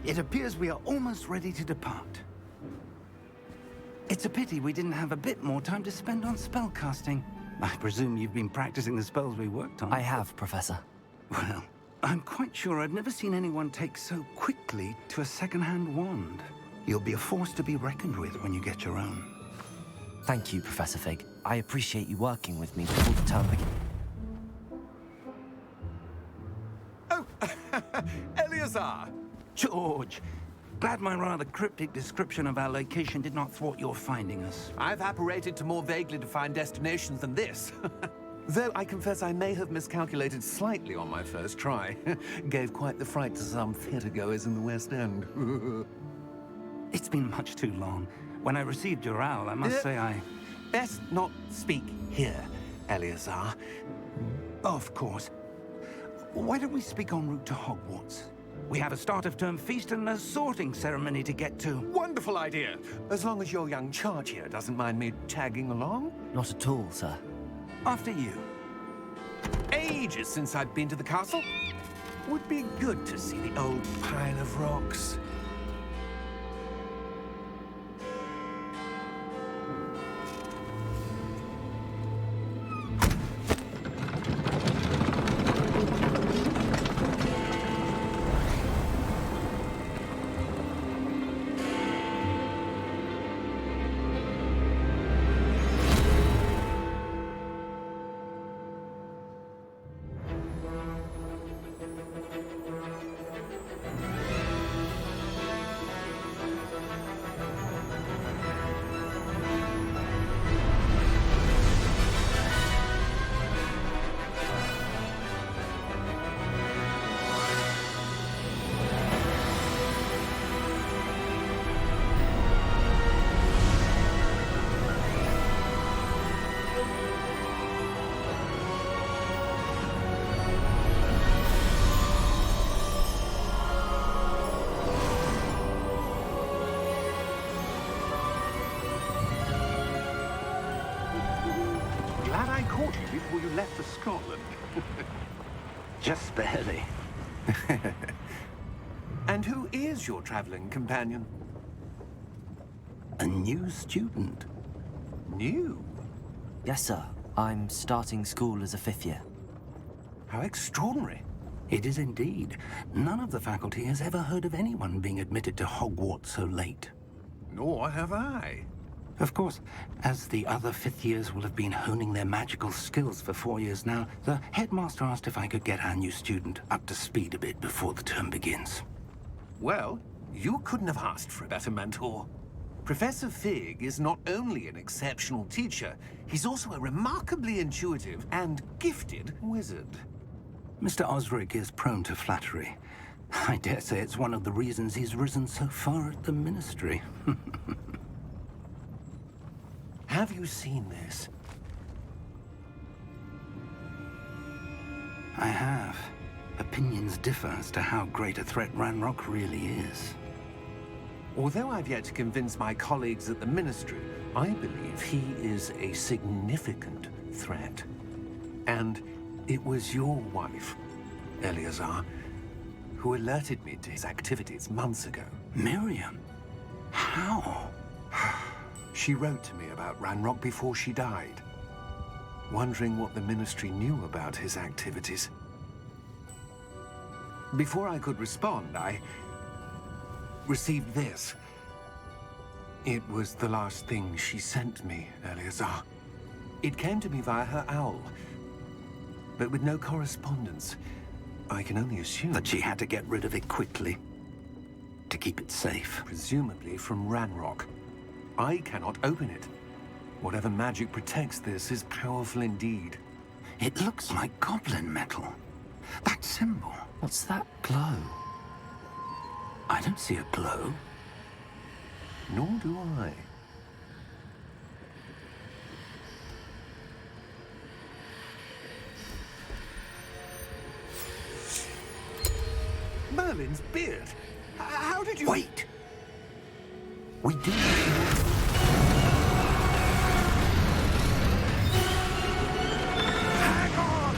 It appears we are almost ready to depart. It's a pity we didn't have a bit more time to spend on spellcasting. I presume you've been practicing the spells we worked on. I have, Professor. Well, I'm quite sure I've never seen anyone take so quickly to a second-hand wand. You'll be a force to be reckoned with when you get your own. Thank you, Professor Fig. I appreciate you working with me before the term begins. Oh, Eleazar! George, glad my rather cryptic description of our location did not thwart your finding us. I've apparated to more vaguely defined destinations than this. Though I confess I may have miscalculated slightly on my first try. Gave quite the fright to some theatergoers in the West End. It's been much too long. When I received your owl, I must say I... Best not speak here, Eleazar. Of course. Why don't we speak en route to Hogwarts? We have a start-of-term feast and a sorting ceremony to get to. Wonderful idea! As long as your young charge here doesn't mind me tagging along. Not at all, sir. After you. Ages since I've been to the castle. Would be good to see the old pile of rocks. Glad I caught you before you left for Scotland. Just barely. And who is your traveling companion? A new student. New? Yes, sir. I'm starting school as a 5th year. How extraordinary. It is indeed. None of the faculty has ever heard of anyone being admitted to Hogwarts so late. Nor have I. Of course, as the other 5th years will have been honing their magical skills for 4 years now, the headmaster asked if I could get our new student up to speed a bit before the term begins. Well, you couldn't have asked for a better mentor. Professor Fig is not only an exceptional teacher, he's also a remarkably intuitive and gifted wizard. Mr. Osric is prone to flattery. I dare say it's one of the reasons he's risen so far at the Ministry. Have you seen this? I have. Opinions differ as to how great a threat Ranrock really is. Although I've yet to convince my colleagues at the Ministry, I believe he is a significant threat. And it was your wife, Eleazar, who alerted me to his activities months ago. Miriam? How? She wrote to me about Ranrock before she died, wondering what the Ministry knew about his activities. Before I could respond, I received this. It was the last thing she sent me, Eleazar. It came to me via her owl, but with no correspondence. I can only assume That she had to get rid of it quickly, to keep it safe. presumably from Ranrock. I cannot open it. Whatever magic protects this is powerful indeed. It looks like goblin metal. That symbol. What's that glow? I don't see a glow. Nor do I. Merlin's beard. How did you... Wait! We do. Hang on!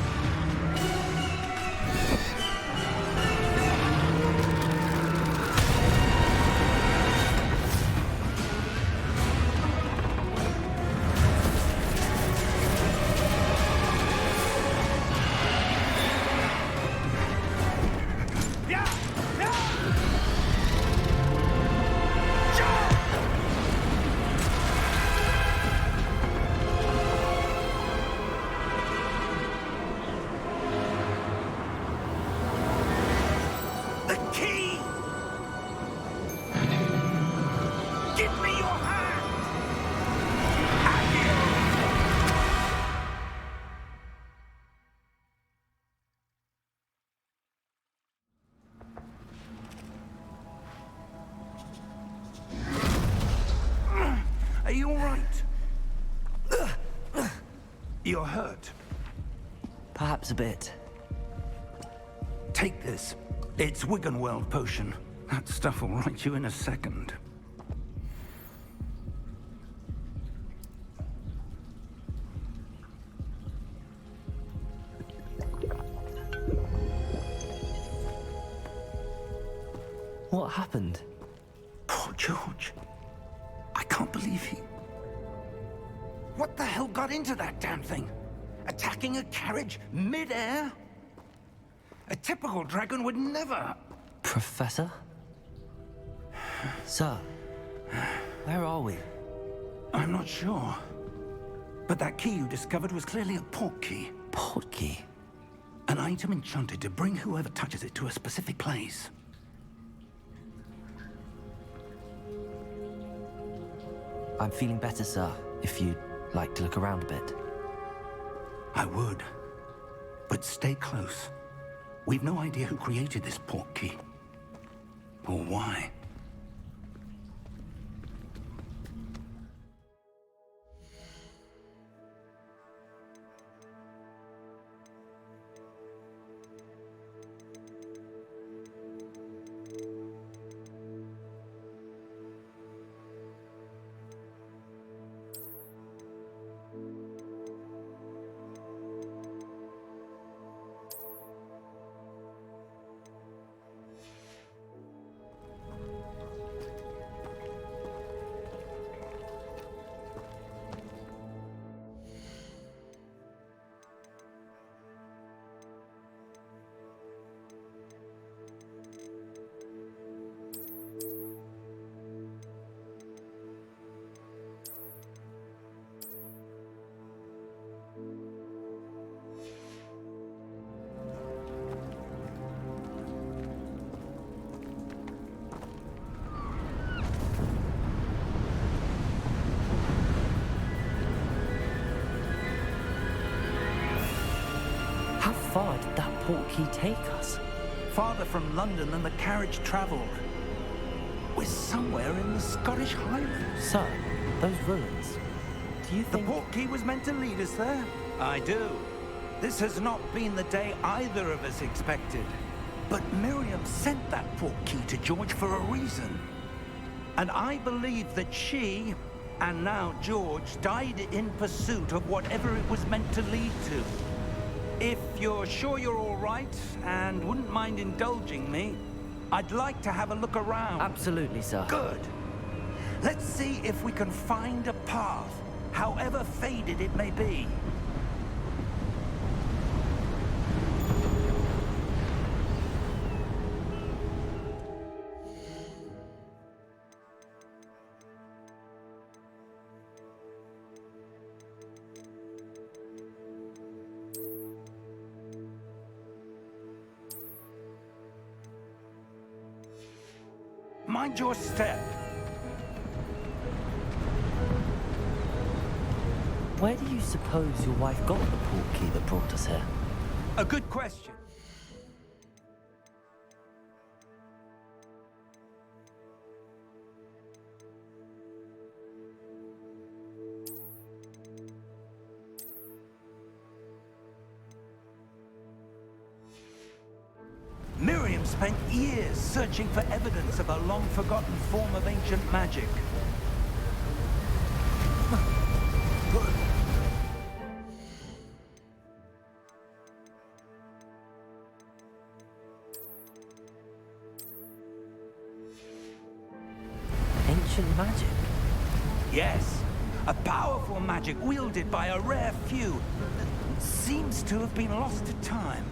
You're hurt. Perhaps a bit. Take this. It's Wiggenweld potion. That stuff will right you in a second. What happened? Poor George. I can't believe he... What the hell got into that damn thing? Attacking a carriage mid-air? A typical dragon would never... Professor? Sir, where are we? I'm not sure. But that key you discovered was clearly a port key. Port key? An item enchanted to bring whoever touches it to a specific place. I'm feeling better, sir, if you'd like to look around a bit. I would. But stay close. We've no idea who created this port key. Or why. How far did that port key take us? Farther from London than the carriage travelled. We're somewhere in the Scottish Highlands. Sir, those ruins. Do you The think... port key was meant to lead us there? I do. This has not been the day either of us expected. But Miriam sent that port key to George for a reason. And I believe that she, and now George, died in pursuit of whatever it was meant to lead to. If you're sure you're all right, and wouldn't mind indulging me, I'd like to have a look around. Absolutely, sir. Good. Let's see if we can find a path, however faded it may be. Mind your step. Where do you suppose your wife got the port key that brought us here? A good question. Miriam spent years searching for evidence of a long-forgotten form of ancient magic. Ancient magic? Yes, a powerful magic wielded by a rare few that seems to have been lost to time.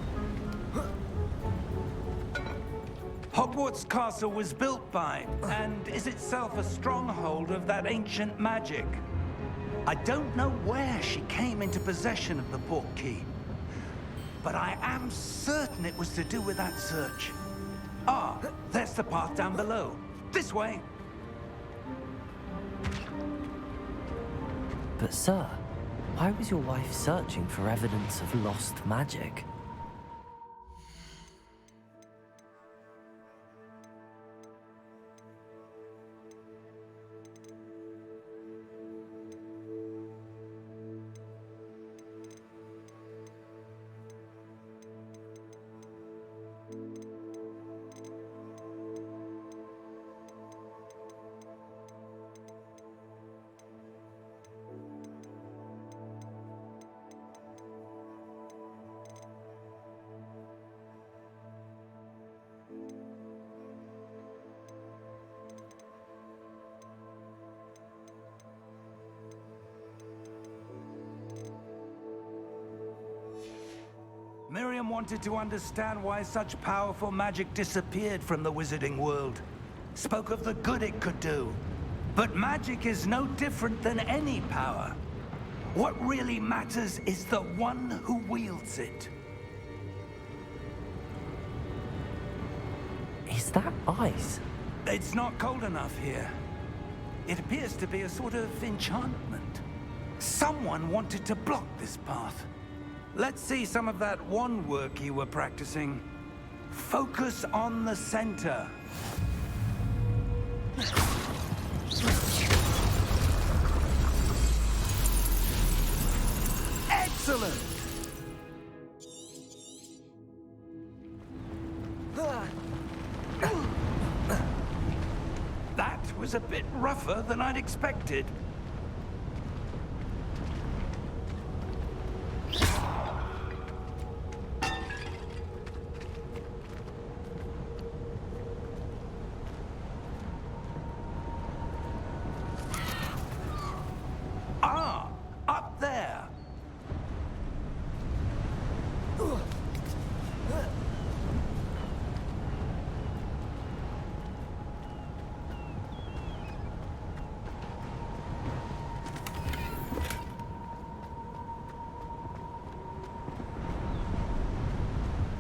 Hogwarts Castle was built by, and is itself a stronghold of that ancient magic. I don't know where she came into possession of the port key, but I am certain it was to do with that search. Ah, there's the path down below. This way. But sir, why was your wife searching for evidence of lost magic? Miriam wanted to understand why such powerful magic disappeared from the wizarding world. Spoke of the good it could do. But magic is no different than any power. What really matters is the one who wields it. Is that ice? It's not cold enough here. It appears to be a sort of enchantment. Someone wanted to block this path. Let's see some of that wand work you were practicing. Focus on the center. Excellent! That was a bit rougher than I'd expected. Ah, up there.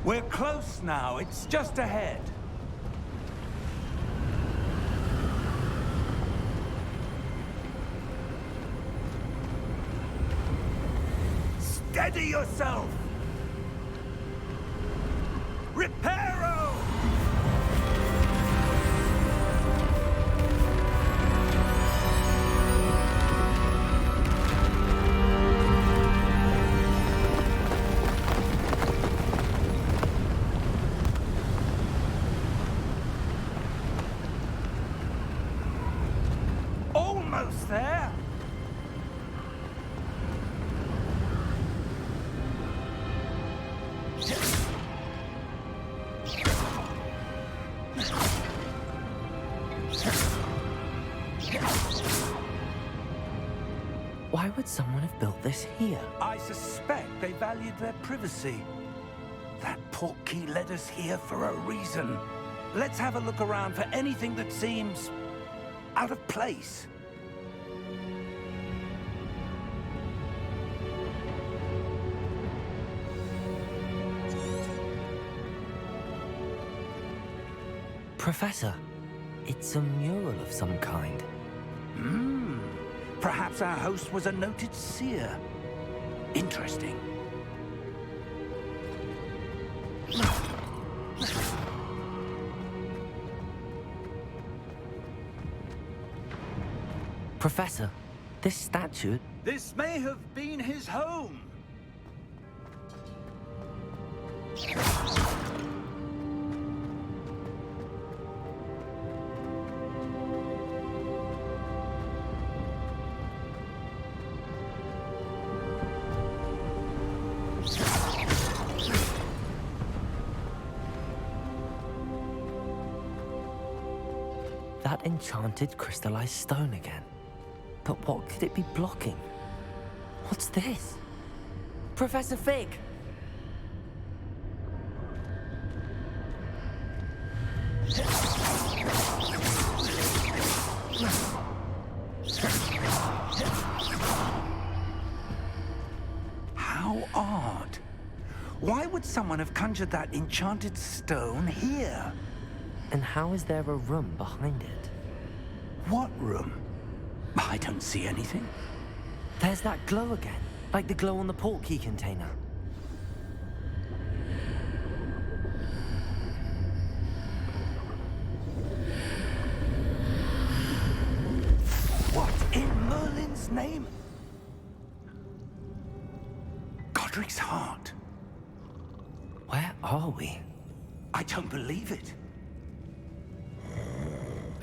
We're close now. It's just ahead. Steady yourself! Reparo! Almost there! Why would someone have built this here? I suspect they valued their privacy. That portkey led us here for a reason. Let's have a look around for anything that seems out of place. Professor, it's a mural of some kind. Perhaps our host was a noted seer. Interesting. Professor, this statue... This may have been his home. That enchanted crystallized stone again. But what could it be blocking? What's this? Professor Fig! How odd. Why would someone have conjured that enchanted stone here? And how is there a room behind it? What room? I don't see anything. There's that glow again, like the glow on the portkey container. What in Merlin's name? Godric's heart. Where are we? I don't believe it.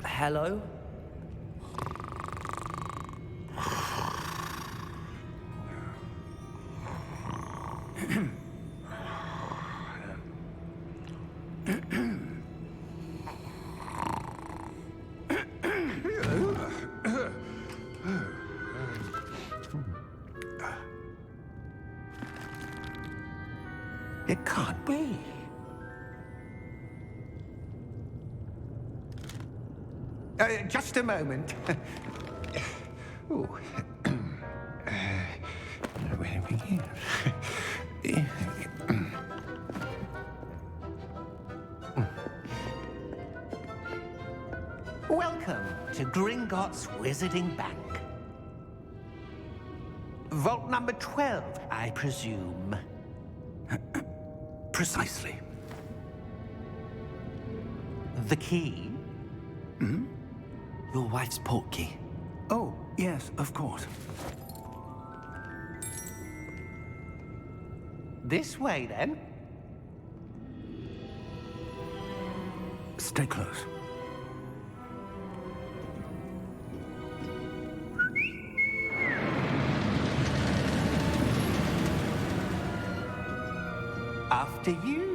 Hello? It can't be. Just a moment. Ooh. Where do we begin? Welcome to Gringotts Wizarding Bank. Vault number 12, I presume. Precisely. The key? Your wife's portkey. Oh, yes, of course. This way, then. Stay close. After you.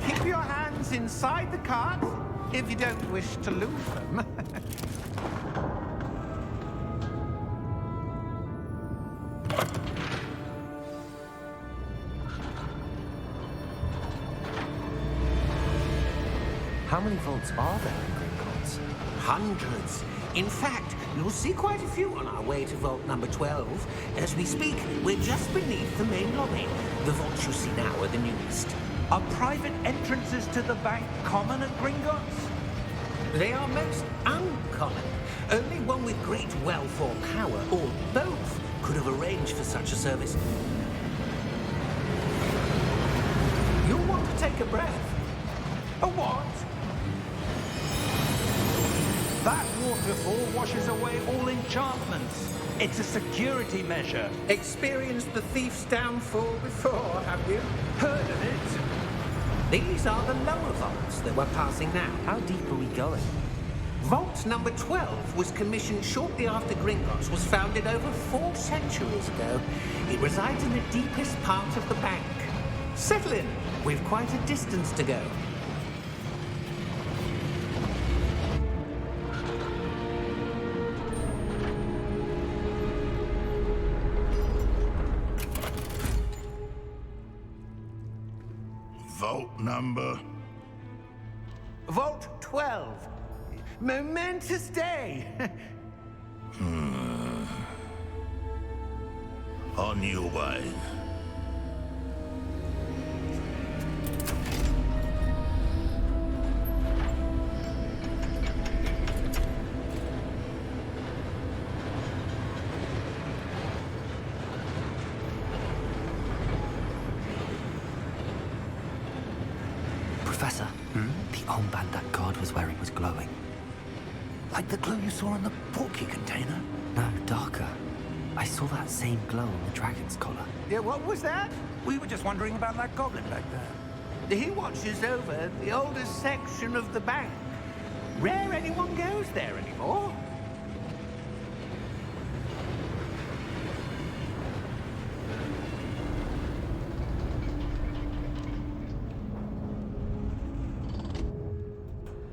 Keep your hands inside the cart if you don't wish to lose them. How many vaults are there in Gringotts? Hundreds. In fact, you'll see quite a few on our way to vault number 12. As we speak, we're just beneath the main lobby. The vaults you see now are the newest. Are private entrances to the bank common at Gringotts? They are most uncommon. Only one with great wealth or power, or both, could have arranged for such a service. You'll want to take a breath. A what? That waterfall washes away all enchantments. It's a security measure. Experienced the thief's downfall before, have you? Heard of it? These are the lower vaults that we're passing now. How deep are we going? Vault number 12 was commissioned shortly after Gringotts was founded over 4 centuries ago. It resides in the deepest part of the bank. Settle in. We've quite a distance to go. Vault number? Vault 12. Momentous day. On your way. Professor, the armband that guard was wearing was glowing. Like the glow you saw on the portkey container? No, darker. I saw that same glow on the dragon's collar. Yeah, what was that? We were just wondering about that goblin back there. He watches over the oldest section of the bank. Rare anyone goes there anymore.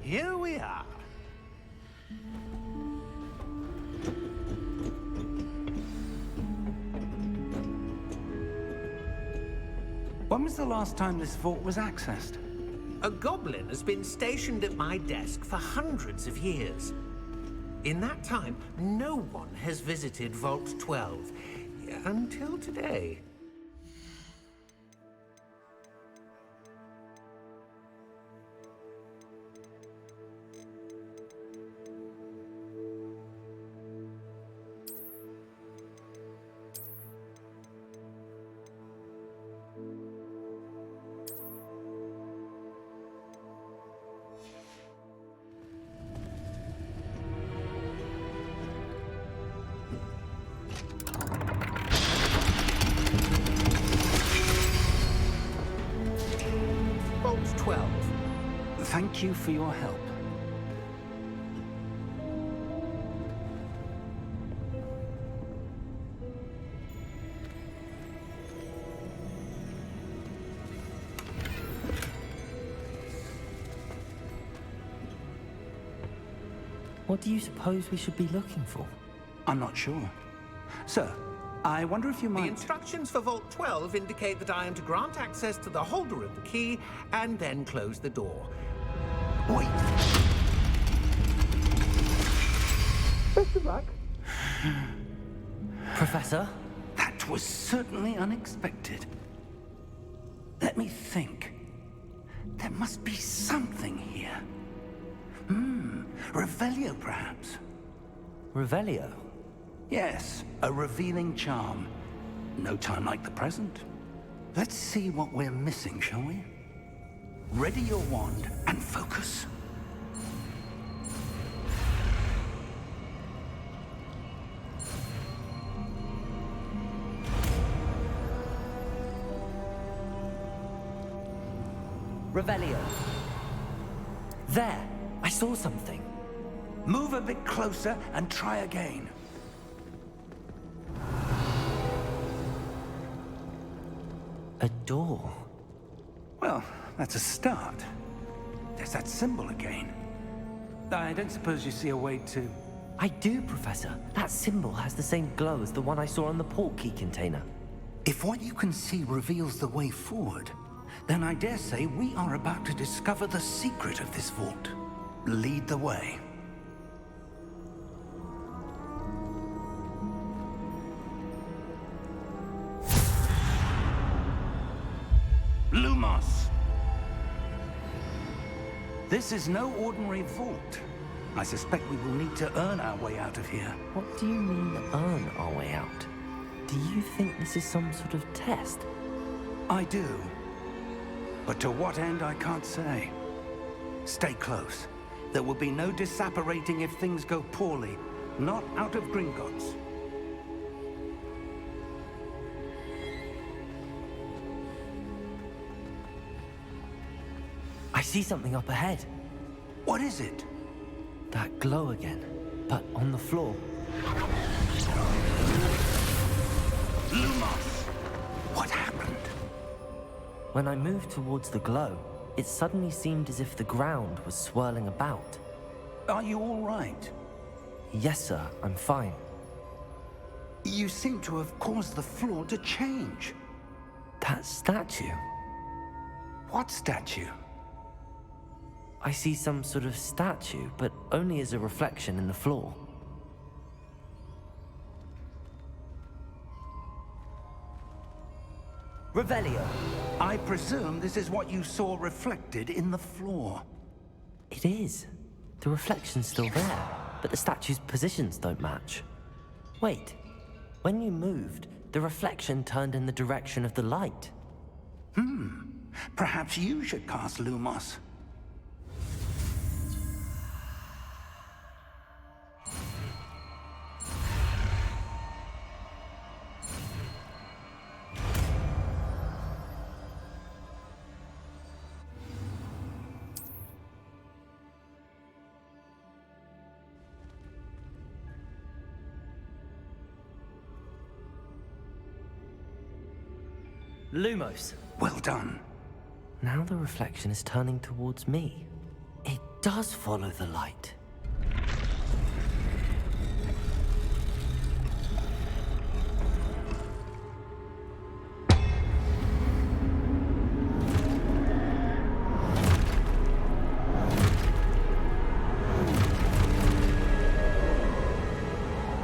Here we are. When was the last time this vault was accessed? A goblin has been stationed at my desk for hundreds of years. In that time, no one has visited Vault 12 until today. Vault 12. Thank you for your help. What do you suppose we should be looking for? I'm not sure. Sir, I wonder if you The might... instructions for Vault 12 indicate that I am to grant access to the holder of the key and then close the door. Wait. Best of luck. Professor? That was certainly unexpected. Let me think. There must be something here. Revelio, perhaps? Revelio? Yes, a revealing charm. No time like the present. Let's see what we're missing, shall we? Ready your wand and focus. Revelio. There! I saw something. Move a bit closer and try again. A door. Well, that's a start. There's that symbol again. I don't suppose you see a way to... I do, Professor. That symbol has the same glow as the one I saw on the portkey container. If what you can see reveals the way forward, then I dare say we are about to discover the secret of this vault. Lead the way. Lumos! This is no ordinary vault. I suspect we will need to earn our way out of here. What do you mean, earn our way out? Do you think this is some sort of test? I do. But to what end, I can't say. Stay close. There will be no disapparating if things go poorly. Not out of Gringotts. I see something up ahead. What is it? That glow again, but on the floor. Lumos! What happened? When I moved towards the glow, it suddenly seemed as if the ground was swirling about. Are you all right? Yes, sir, I'm fine. You seem to have caused the floor to change. That statue. What statue? I see some sort of statue, but only as a reflection in the floor. Revelio. I presume this is what you saw reflected in the floor. It is. The reflection's still there, but the statue's positions don't match. Wait. When you moved, the reflection turned in the direction of the light. Perhaps you should cast Lumos. Lumos. Well done. Now the reflection is turning towards me. It does follow the light.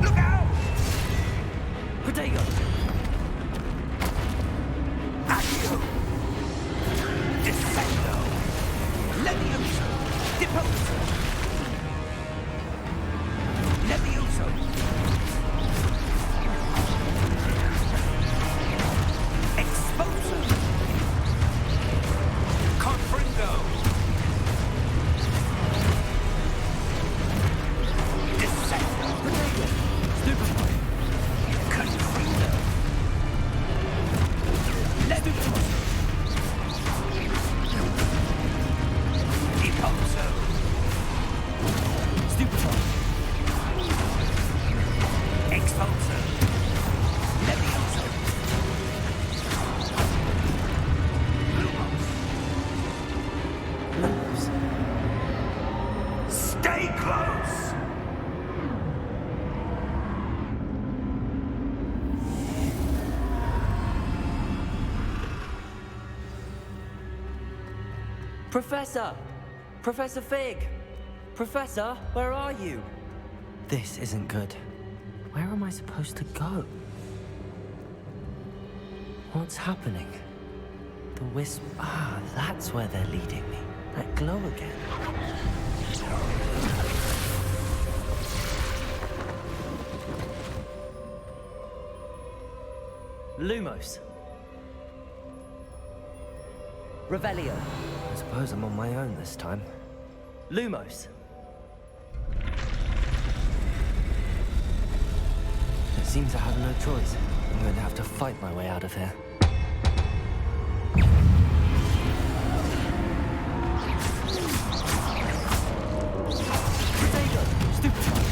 Look out! Protego! Accio! Descendo! Levioso! Deposo! Levioso! Exposo! Confringo! Descendo! Protego! Stupefy! Confringo! Levioso! Deposo! Stupefy! Expulso! Levioso! Lumos! Lumos. Stay close! Professor! Professor Fig! Professor, where are you? This isn't good. Where am I supposed to go? What's happening? The wisp... Ah, that's where they're leading me. That glow again. Lumos. Revelio. I suppose I'm on my own this time. Lumos. It seems I have no choice. I'm going to have to fight my way out of here. Potato! Stupefy!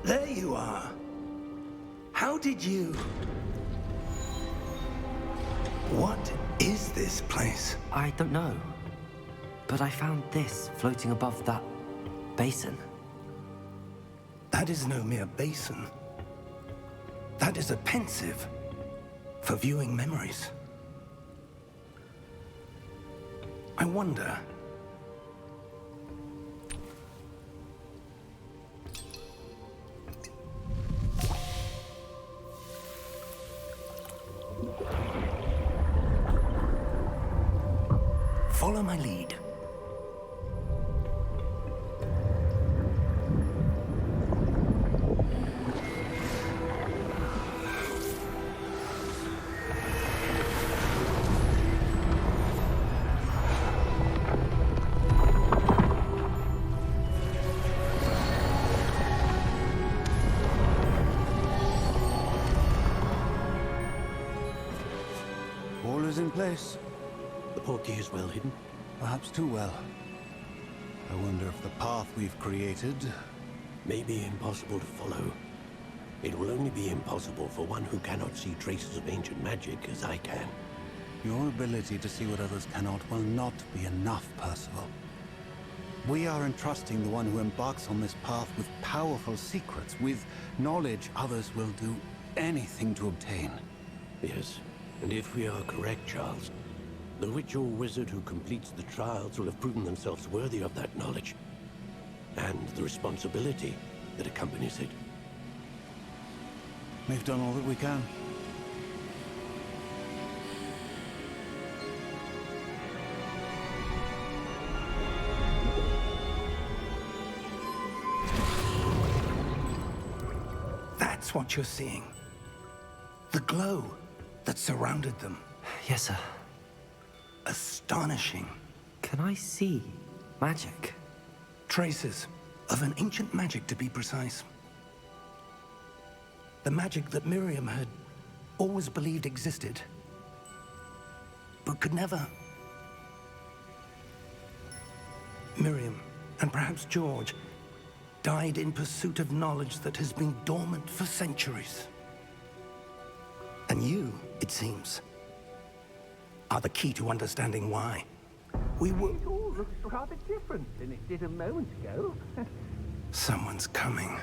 There you are. How did you... What is this place? I don't know. But I found this floating above that basin. That is no mere basin. That is a pensive for viewing memories. I wonder... Follow my lead. All is in place. The portkey is well hidden. Perhaps too well. I wonder if the path we've created... May be impossible to follow. It will only be impossible for one who cannot see traces of ancient magic as I can. Your ability to see what others cannot will not be enough, Percival. We are entrusting the one who embarks on this path with powerful secrets, with knowledge others will do anything to obtain. Yes, and if we are correct, Charles, the witch or wizard who completes the trials will have proven themselves worthy of that knowledge. And the responsibility that accompanies it. We've done all that we can. That's what you're seeing. The glow that surrounded them. Yes, sir. Astonishing. Can I see magic? Traces of an ancient magic, to be precise. The magic that Miriam had always believed existed, but could never. Miriam, and perhaps George, died in pursuit of knowledge that has been dormant for centuries. And you, it seems, are the key to understanding why. We were... It all looks rather different than it did a moment ago. Someone's coming.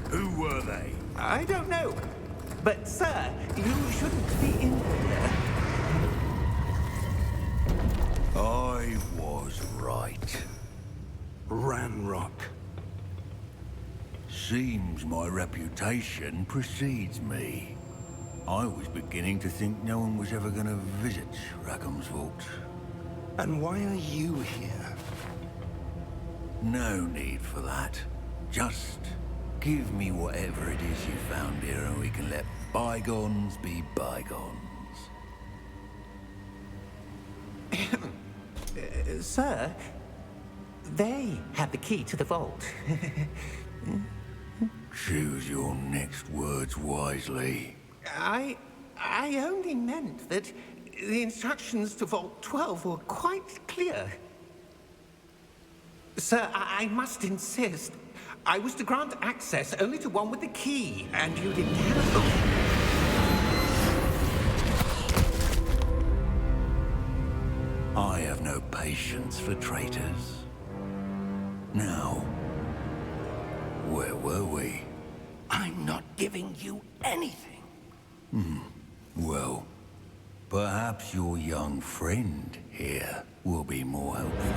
Who were they? I don't know. But, sir, you shouldn't be in here. I was right. Ranrock. Seems my reputation precedes me. I was beginning to think no one was ever going to visit Rackham's vault. And why are you here? No need for that. Just give me whatever it is you found here and we can let bygones be bygones. Sir, they have the key to the vault. Choose your next words wisely. I only meant that the instructions to Vault 12 were quite clear. Sir, I must insist. I was to grant access only to one with the key, and you didn't have... I have no patience for traitors. Now, where were we? I'm not giving you anything. Well, perhaps your young friend here will be more helpful.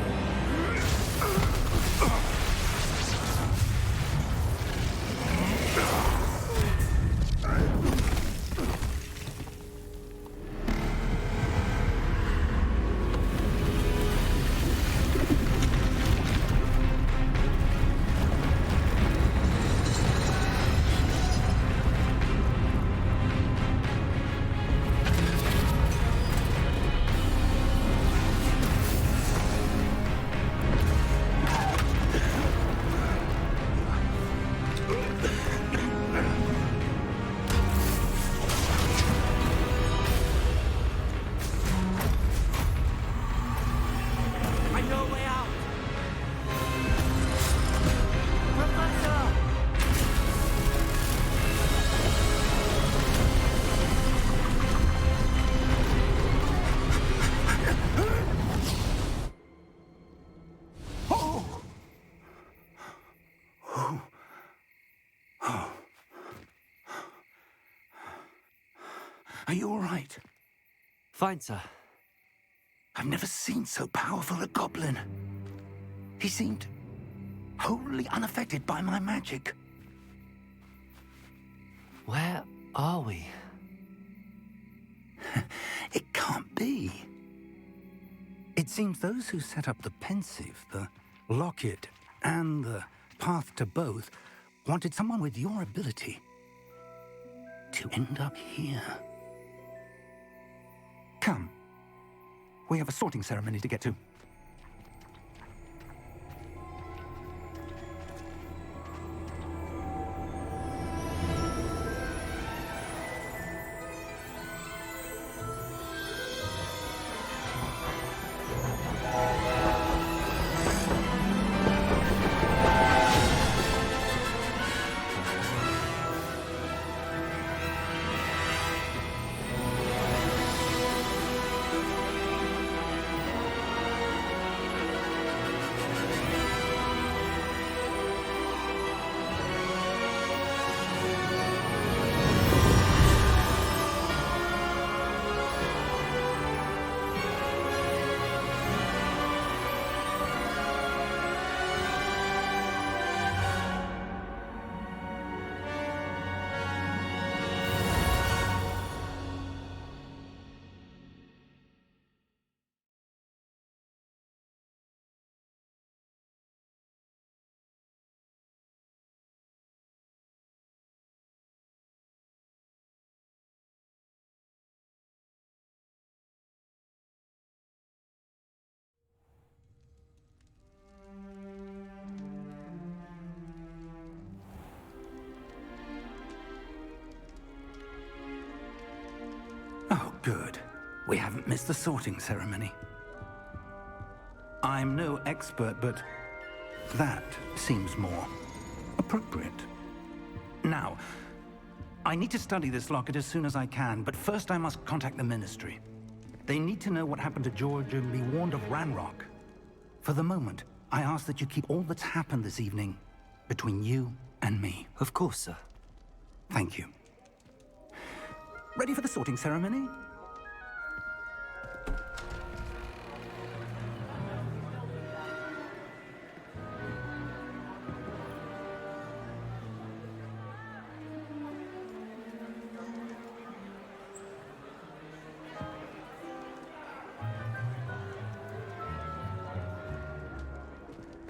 Are you all right? Fine, sir. I've never seen so powerful a goblin. He seemed wholly unaffected by my magic. Where are we? It can't be. It seems those who set up the pensive, the locket, and the path to both wanted someone with your ability to end up here. Come. We have a sorting ceremony to get to. Good. We haven't missed the sorting ceremony. I'm no expert, but that seems more appropriate. Now, I need to study this locket as soon as I can, but first I must contact the Ministry. They need to know what happened to George and be warned of Ranrock. For the moment, I ask that you keep all that's happened this evening between you and me. Of course, sir. Thank you. Ready for the sorting ceremony?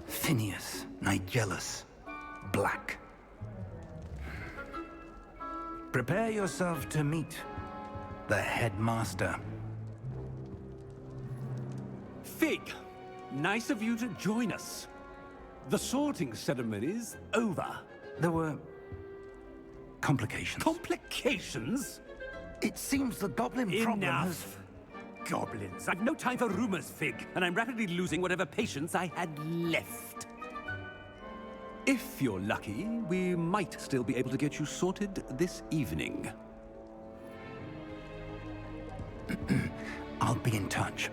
Phineas, Nigellus, Black. Prepare yourself to meet the headmaster. Fig, nice of you to join us. The sorting ceremony's over. There were complications. Complications? It seems the goblin problem has... Enough! Goblins. I've no time for rumors, Fig, and I'm rapidly losing whatever patience I had left. If you're lucky, we might still be able to get you sorted this evening. I'll be in touch.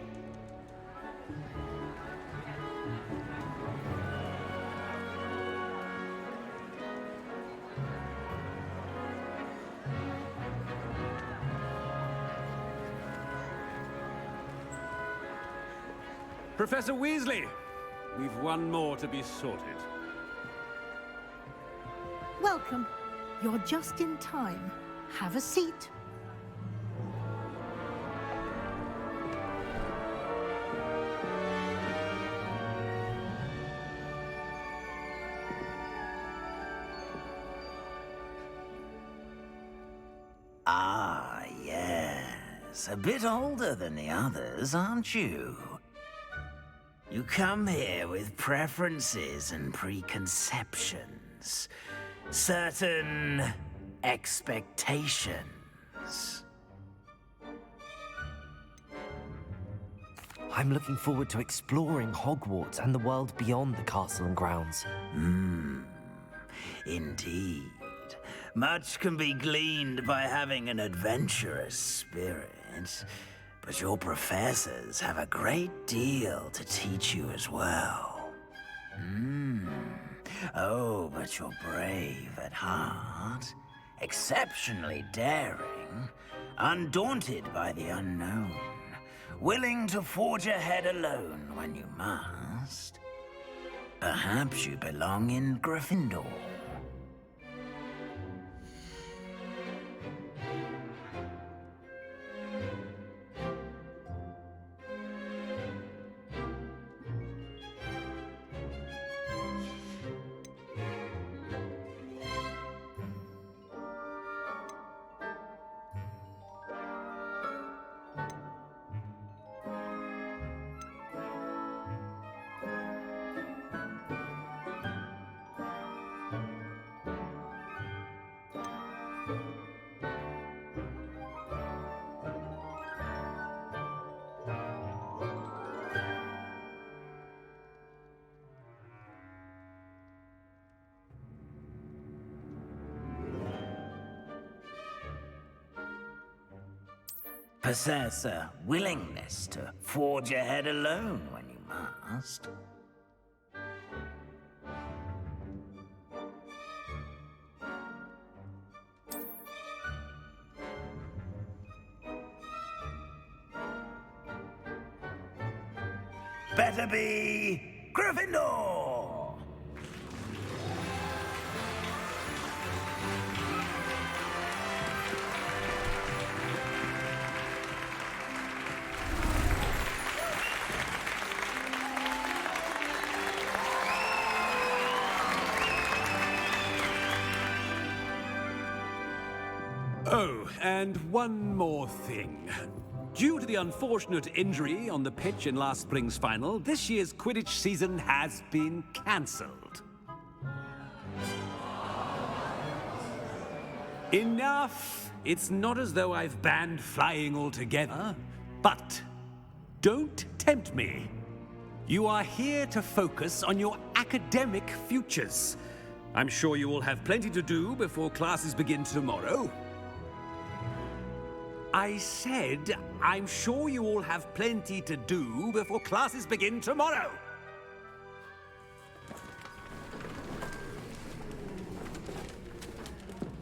Professor Weasley, we've one more to be sorted. Welcome. You're just in time. Have a seat. Ah, yes. A bit older than the others, aren't you? You come here with preferences and preconceptions. Certain expectations. I'm looking forward to exploring Hogwarts and the world beyond the castle and grounds. Indeed. Much can be gleaned by having an adventurous spirit, but your professors have a great deal to teach you as well. Oh, but you're brave at heart, exceptionally daring, undaunted by the unknown, willing to forge ahead alone when you must. Perhaps you belong in Gryffindor. Possess a willingness to forge ahead alone when you must. Better be Gryffindor! Oh, and one more thing. Due to the unfortunate injury on the pitch in last spring's final, this year's Quidditch season has been cancelled. Enough It's not as though I've banned flying altogether, but don't tempt me. You are here to focus on your academic futures. I'm sure you will have plenty to do before classes begin tomorrow. I said, I'm sure you all have plenty to do before classes begin tomorrow.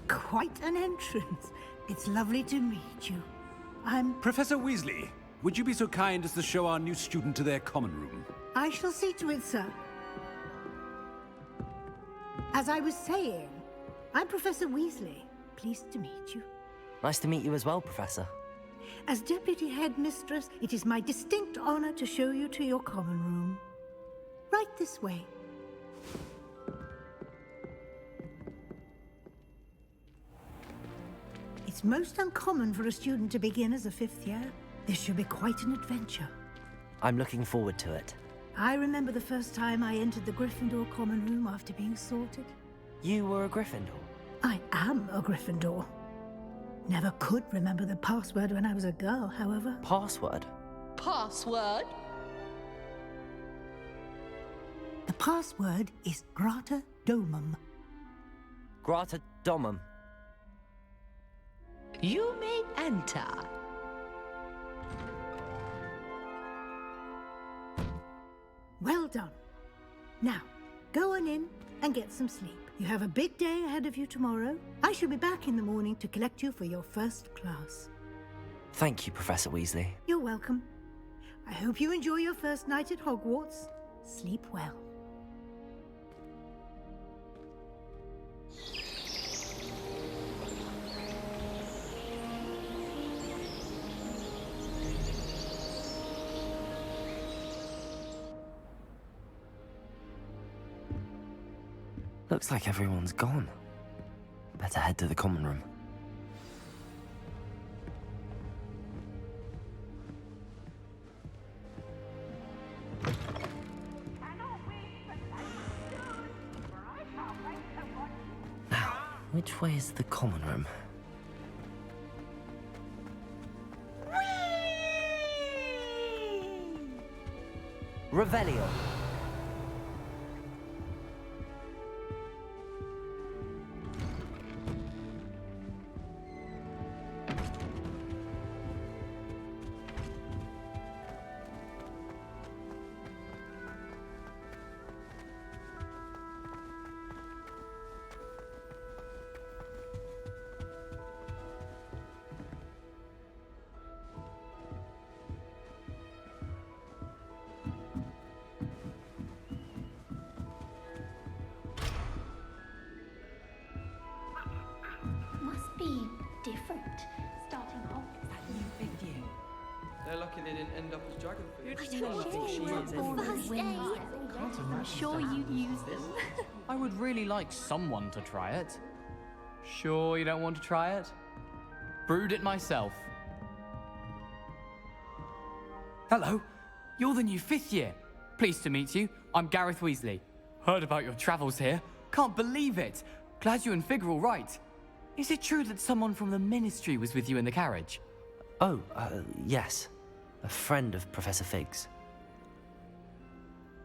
Quite an entrance. It's lovely to meet you. I'm... Professor Weasley, would you be so kind as to show our new student to their common room? I shall see to it, sir. As I was saying, I'm Professor Weasley. Pleased to meet you. Nice to meet you as well, Professor. As Deputy Headmistress, it is my distinct honor to show you to your common room. Right this way. It's most uncommon for a student to begin as a fifth year. This should be quite an adventure. I'm looking forward to it. I remember the first time I entered the Gryffindor common room after being sorted. You were a Gryffindor? I am a Gryffindor. Never could remember the password when I was a girl, however. Password? Password? The password is Grata Domum. Grata Domum. You may enter. Well done. Now, go on in and get some sleep. You have a big day ahead of you tomorrow. I shall be back in the morning to collect you for your first class. Thank you, Professor Weasley. You're welcome. I hope you enjoy your first night at Hogwarts. Sleep well. Looks like everyone's gone. Better head to the common room. Now, which way is the common room? Revelio. Must be different. Starting off as that new fifth year. They're lucky they didn't end up as dragon food. I told you, I'm sure you'd use them. I would really like someone to try it. Sure you don't want to try it? Brewed it myself. Hello, you're the new fifth year. Pleased to meet you. I'm Gareth Weasley. Heard about your travels here. Can't believe it. Glad you and Fig are all right. Is it true that someone from the Ministry was with you in the carriage? Oh, yes. A friend of Professor Fig's.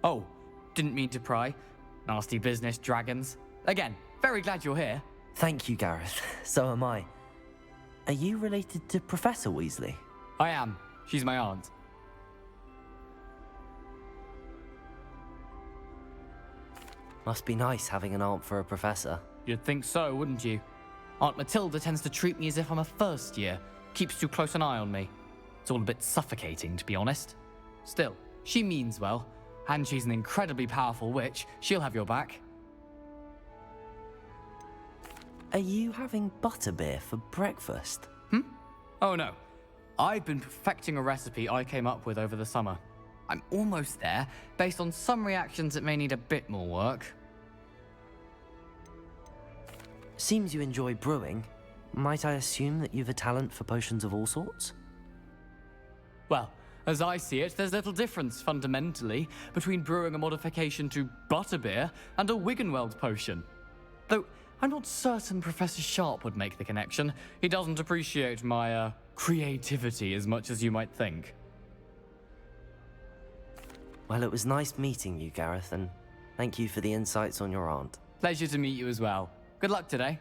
Oh, didn't mean to pry. Nasty business, dragons. Again, very glad you're here. Thank you, Gareth. So am I. Are you related to Professor Weasley? I am. She's my aunt. Must be nice having an aunt for a professor. You'd think so, wouldn't you? Aunt Matilda tends to treat me as if I'm a first year. Keeps too close an eye on me. It's all a bit suffocating, to be honest. Still, she means well, and she's an incredibly powerful witch. She'll have your back. Are you having butterbeer for breakfast? Oh no. I've been perfecting a recipe I came up with over the summer. I'm almost there, based on some reactions that may need a bit more work. Seems you enjoy brewing. Might I assume that you've a talent for potions of all sorts? Well, as I see it, there's little difference, fundamentally, between brewing a modification to butterbeer and a Wiggenweld potion. Though, I'm not certain Professor Sharp would make the connection. He doesn't appreciate my, creativity as much as you might think. Well, it was nice meeting you, Gareth, and thank you for the insights on your aunt. Pleasure to meet you as well. Good luck today.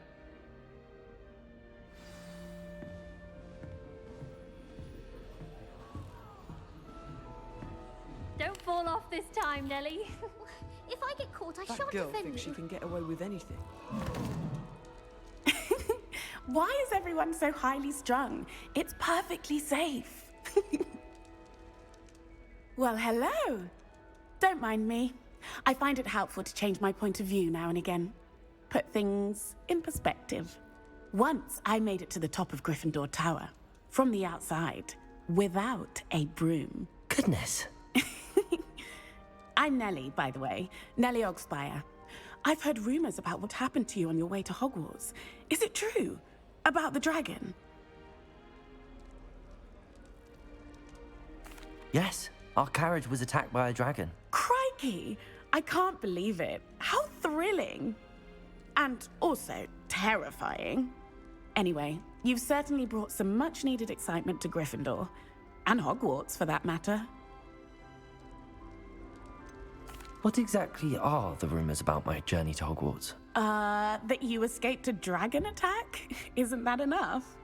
Don't fall off this time, Nellie. If I get caught, I That shan't girl offend thinks you. she can get away with anything. Why is everyone so highly strung? It's perfectly safe. Well, hello. Don't mind me. I find it helpful to change my point of view now and again. Put things in perspective. Once I made it to the top of Gryffindor Tower, from the outside, without a broom. Goodness. I'm Nellie, by the way. Nellie Ogspire. I've heard rumors about what happened to you on your way to Hogwarts. Is it true? About the dragon? Yes, our carriage was attacked by a dragon. Crikey! I can't believe it. How thrilling! And also terrifying. Anyway, you've certainly brought some much-needed excitement to Gryffindor. And Hogwarts, for that matter. What exactly are the rumors about my journey to Hogwarts? That you escaped a dragon attack? Isn't that enough?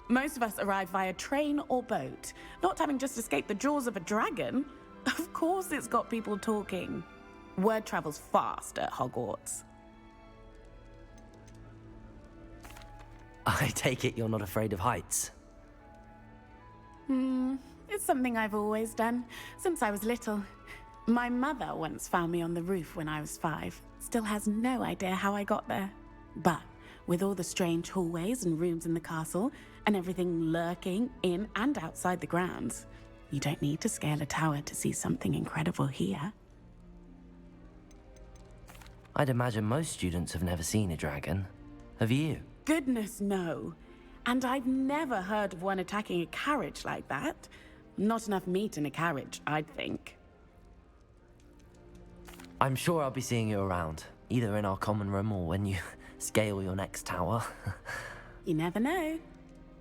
Most of us arrive via train or boat, not having just escaped the jaws of a dragon. Of course it's got people talking. Word travels fast at Hogwarts. I take it you're not afraid of heights. It's something I've always done, since I was little. My mother once found me on the roof when I was 5. Still has no idea how I got there. But with all the strange hallways and rooms in the castle, and everything lurking in and outside the grounds, you don't need to scale a tower to see something incredible here. I'd imagine most students have never seen a dragon. Have you? Goodness, no. And I've never heard of one attacking a carriage like that. Not enough meat in a carriage, I'd think. I'm sure I'll be seeing you around, either in our common room or when you scale your next tower. You never know.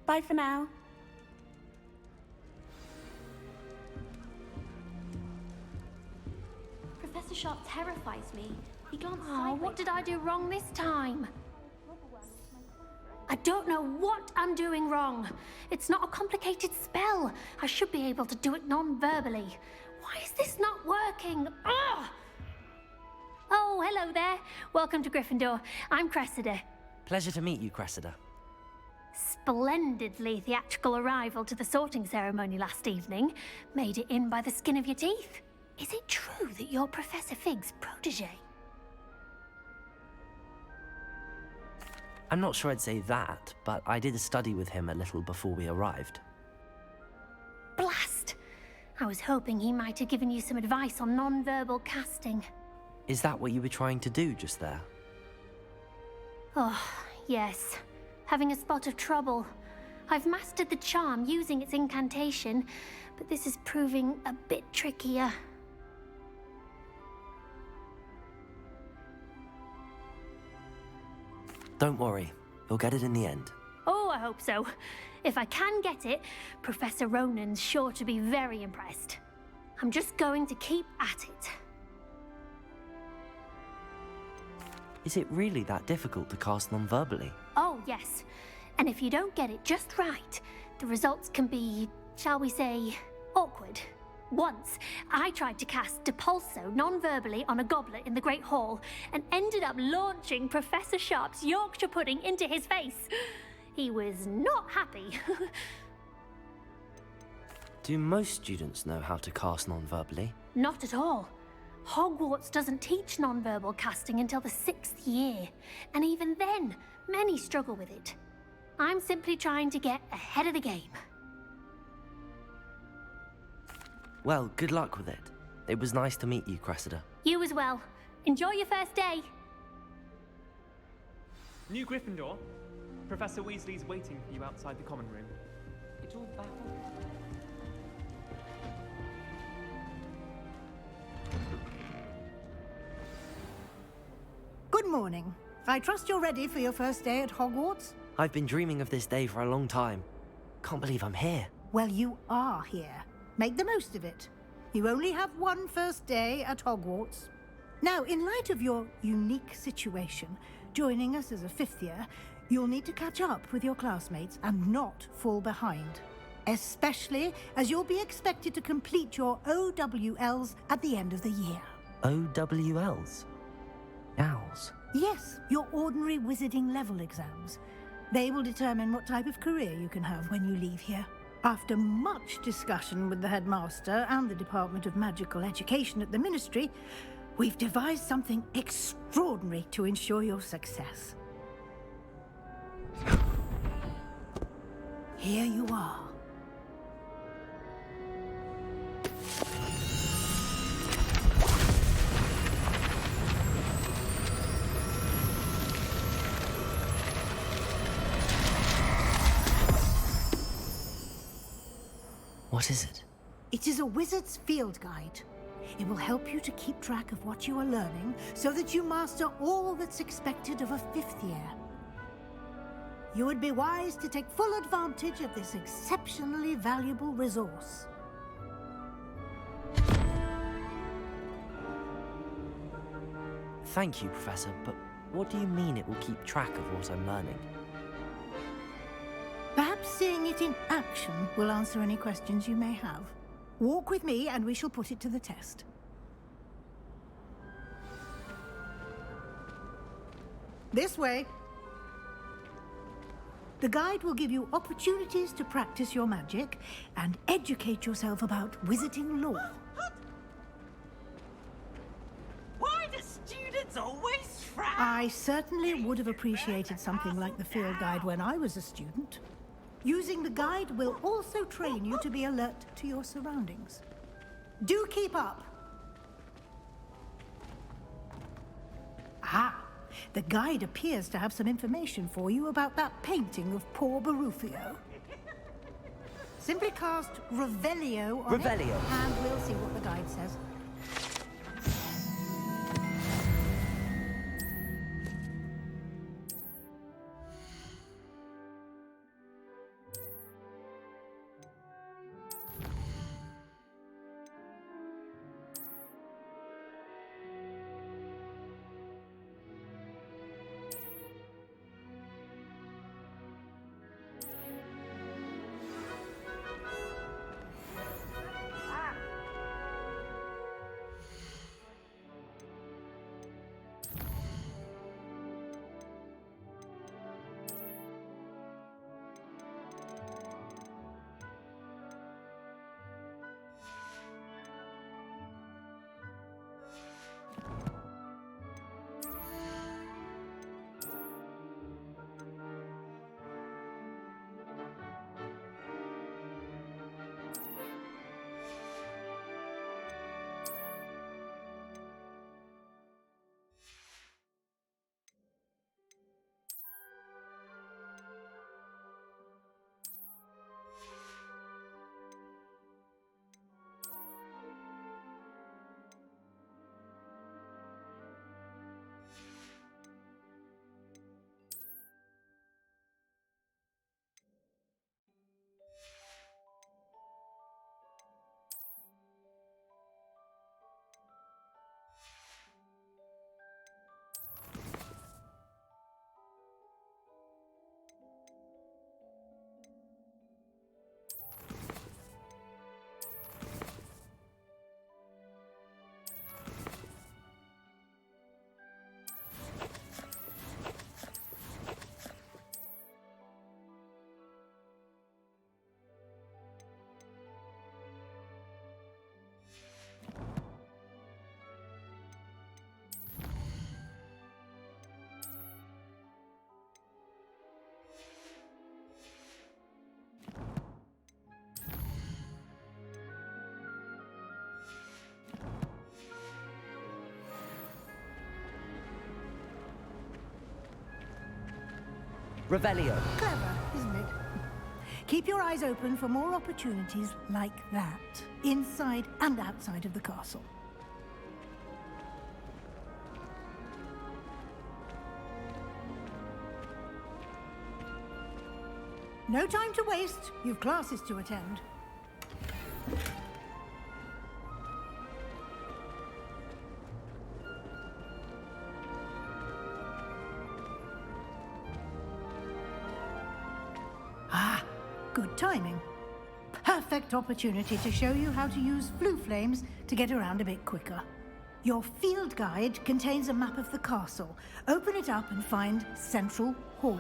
Bye for now. Professor Sharp terrifies me. He glanced sideways. What did I do wrong this time? I don't know what I'm doing wrong. It's not a complicated spell. I should be able to do it non-verbally. Why is this not working? Ugh! Oh, hello there. Welcome to Gryffindor. I'm Cressida. Pleasure to meet you, Cressida. Splendidly theatrical arrival to the sorting ceremony last evening. Made it in by the skin of your teeth. Is it true that you're Professor Fig's protege? I'm not sure I'd say that, but I did study with him a little before we arrived. Blast! I was hoping he might have given you some advice on non-verbal casting. Is that what you were trying to do just there? Oh, yes. Having a spot of trouble. I've mastered the charm using its incantation, but this is proving a bit trickier. Don't worry, you'll get it in the end. Oh, I hope so. If I can get it, Professor Ronan's sure to be very impressed. I'm just going to keep at it. Is it really that difficult to cast non-verbally? Oh, yes. And if you don't get it just right, the results can be, shall we say, awkward. Once, I tried to cast Depulso non-verbally on a goblet in the Great Hall and ended up launching Professor Sharp's Yorkshire pudding into his face. He was not happy. Do most students know how to cast non-verbally? Not at all. Hogwarts doesn't teach non-verbal casting until the 6th year, and even then, many struggle with it. I'm simply trying to get ahead of the game. Well, good luck with it. It was nice to meet you, Cressida. You as well. Enjoy your first day. New Gryffindor. Professor Weasley's waiting for you outside the common room. It's all baffled. Good morning. I trust you're ready for your first day at Hogwarts? I've been dreaming of this day for a long time. Can't believe I'm here. Well, you are here. Make the most of it. You only have one first day at Hogwarts. Now, in light of your unique situation, joining us as a fifth year, you'll need to catch up with your classmates and not fall behind. Especially as you'll be expected to complete your OWLs at the end of the year. OWLs? Owls? Yes, your ordinary wizarding level exams. They will determine what type of career you can have when you leave here. After much discussion with the headmaster and the Department of Magical Education at the Ministry, we've devised something extraordinary to ensure your success. Here you are. What is it? It is a wizard's field guide. It will help you to keep track of what you are learning so that you master all that's expected of a fifth year. You would be wise to take full advantage of this exceptionally valuable resource. Thank you, Professor, but what do you mean it will keep track of what I'm learning? Perhaps seeing it in action will answer any questions you may have. Walk with me and we shall put it to the test. This way. The guide will give you opportunities to practice your magic and educate yourself about wizarding lore. Why do students always frown? I certainly would have appreciated something like the field guide when I was a student. Using the guide will also train you to be alert to your surroundings. Do keep up. Ah, the guide appears to have some information for you about that painting of poor Barufio. Simply cast Revelio on Revelio. it, and we'll see what the guide says. Revelio. Clever, isn't it? Keep your eyes open for more opportunities like that, inside and outside of the castle. No time to waste. You've classes to attend. Ah, good timing. Perfect opportunity to show you how to use flue flames to get around a bit quicker. Your field guide contains a map of the castle. Open it up and find Central Hall.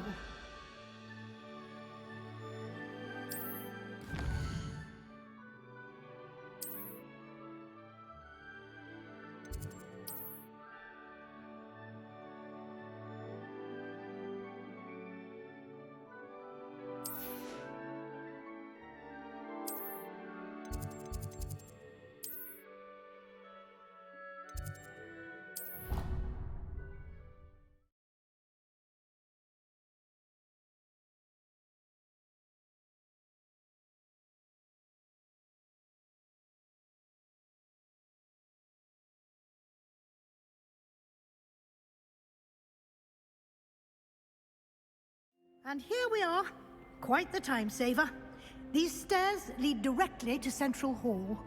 And here we are. Quite the time saver. These stairs lead directly to Central Hall.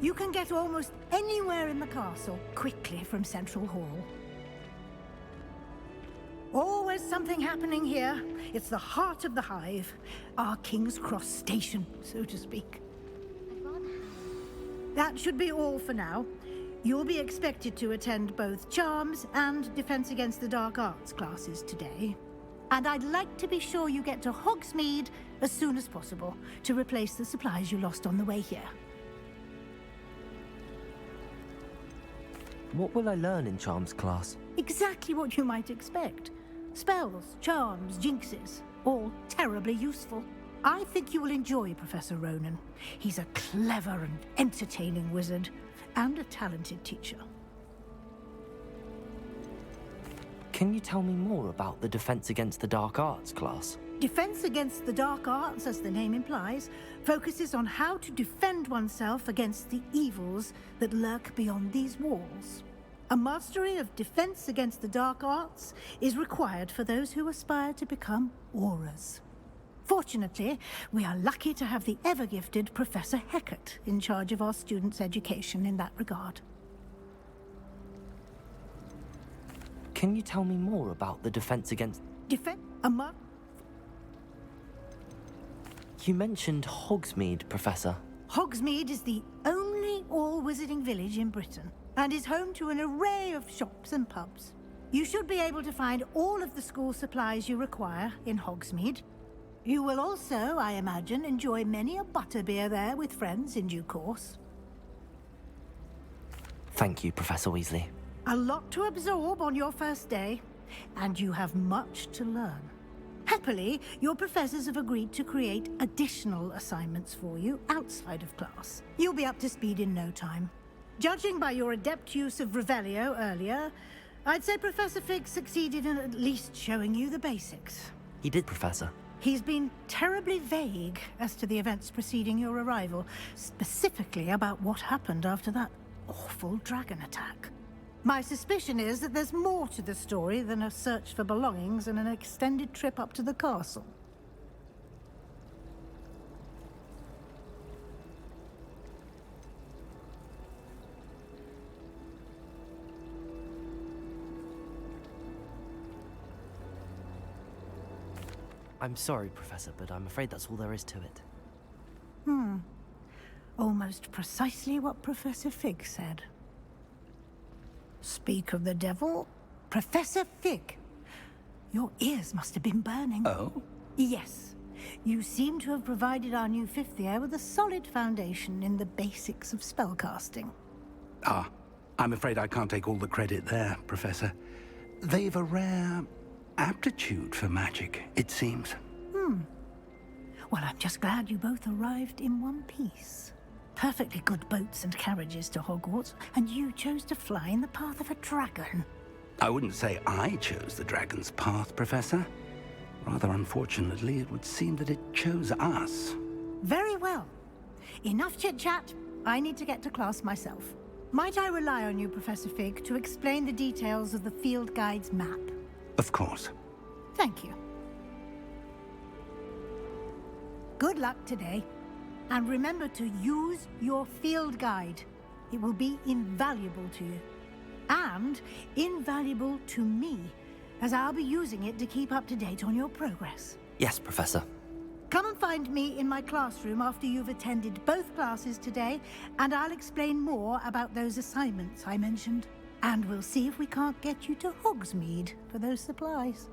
You can get almost anywhere in the castle quickly from Central Hall. Always something happening here. It's the heart of the hive. Our King's Cross station, so to speak. That should be all for now. You'll be expected to attend both Charms and Defense Against the Dark Arts classes today. And I'd like to be sure you get to Hogsmeade as soon as possible to replace the supplies you lost on the way here. What will I learn in Charms class? Exactly what you might expect. Spells, charms, jinxes, all terribly useful. I think you will enjoy Professor Ronan. He's a clever and entertaining wizard, and a talented teacher. Can you tell me more about the Defense Against the Dark Arts class? Defense Against the Dark Arts, as the name implies, focuses on how to defend oneself against the evils that lurk beyond these walls. A mastery of Defense Against the Dark Arts is required for those who aspire to become auras. Fortunately, we are lucky to have the ever-gifted Professor Hecat in charge of our students' education in that regard. Can you tell me more about the Defense Against... You mentioned Hogsmeade, Professor. Hogsmeade is the only all-wizarding village in Britain, and is home to an array of shops and pubs. You should be able to find all of the school supplies you require in Hogsmeade. You will also, I imagine, enjoy many a butterbeer there with friends in due course. Thank you, Professor Weasley. A lot to absorb on your first day, and you have much to learn. Happily, your professors have agreed to create additional assignments for you outside of class. You'll be up to speed in no time. Judging by your adept use of Revelio earlier, I'd say Professor Fig succeeded in at least showing you the basics. He did, Professor. He's been terribly vague as to the events preceding your arrival, specifically about what happened after that awful dragon attack. My suspicion is that there's more to the story than a search for belongings and an extended trip up to the castle. I'm sorry, Professor, but I'm afraid that's all there is to it. Almost precisely what Professor Fig said. Speak of the devil, Professor Fig. Your ears must have been burning. Oh? Yes. You seem to have provided our new fifth year with a solid foundation in the basics of spellcasting. Ah, I'm afraid I can't take all the credit there, Professor. They've a rare aptitude for magic, it seems. Well, I'm just glad you both arrived in one piece. Perfectly good boats and carriages to Hogwarts, and you chose to fly in the path of a dragon. I wouldn't say I chose the dragon's path, Professor. Rather unfortunately, it would seem that it chose us. Very well. Enough chit-chat. I need to get to class myself. Might I rely on you, Professor Fig, to explain the details of the field guide's map? Of course. Thank you. Good luck today. And remember to use your field guide. It will be invaluable to you. And invaluable to me, as I'll be using it to keep up to date on your progress. Yes, Professor. Come and find me in my classroom after you've attended both classes today, and I'll explain more about those assignments I mentioned. And we'll see if we can't get you to Hogsmeade for those supplies.